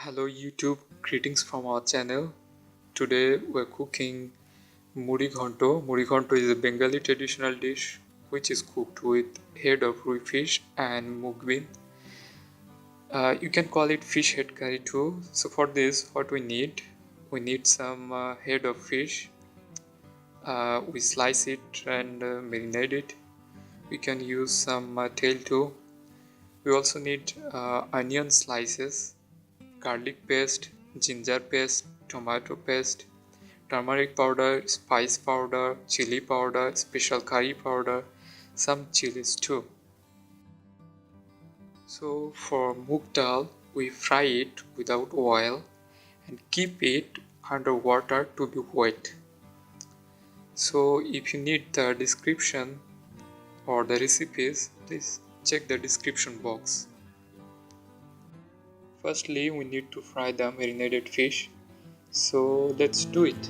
Hello YouTube, greetings from our channel. Today we're cooking muri ghonto. Muri ghonto is a Bengali traditional dish which is cooked with head of Rohu fish and Moong Bean. You can call it fish head curry too. So for this what we need some head of fish. We slice it and marinate it. We can use some tail too. We also need onion slices, garlic paste, ginger paste, tomato paste, turmeric powder, spice powder, chilli powder, special curry powder, some chilies too. So for moong dal, we fry it without oil and keep it under water to be wet. So if you need the description or the recipes, please check the description box. Firstly, we need to fry the marinated fish. So let's do it.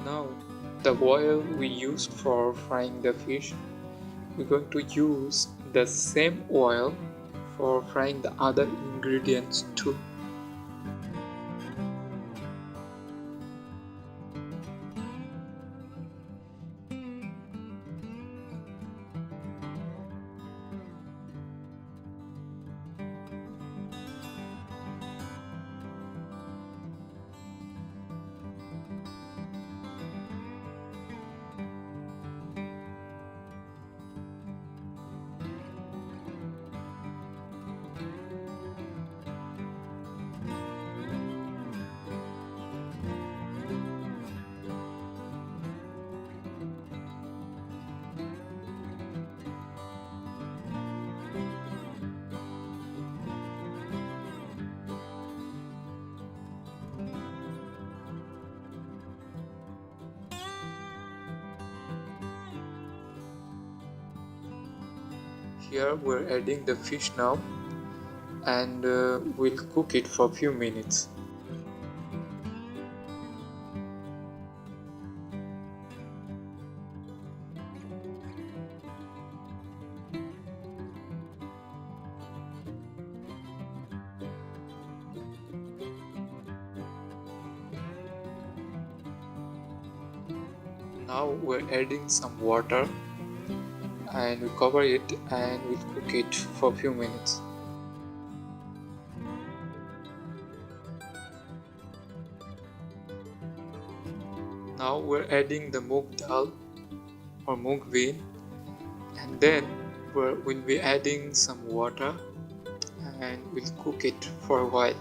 Now, the oil we used for frying the fish, we're going to use the same oil for frying the other ingredients too. Here we're adding the fish now and we'll cook it for a few minutes. Now we're adding some water and we cover it and we'll cook it for a few minutes. Now we're adding the moong dal or Moong Bean, and then we'll be adding some water and we'll cook it for a while.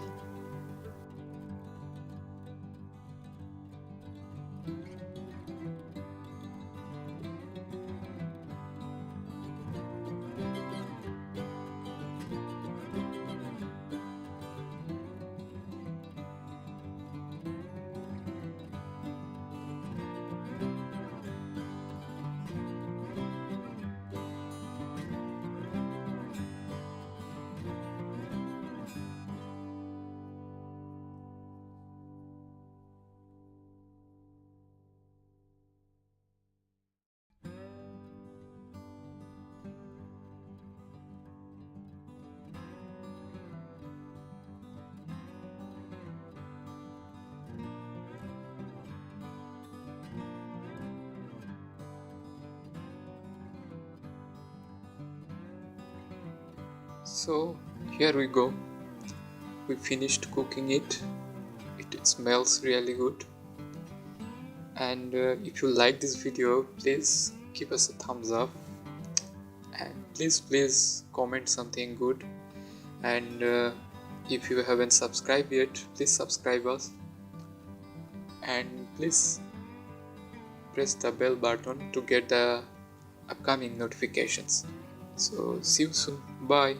So here we go, we finished cooking it. It smells really good, and if you like this video, please give us a thumbs up and please comment something good, and If you haven't subscribed yet, please subscribe us and please press the bell button to get the upcoming notifications. So see you soon. Bye.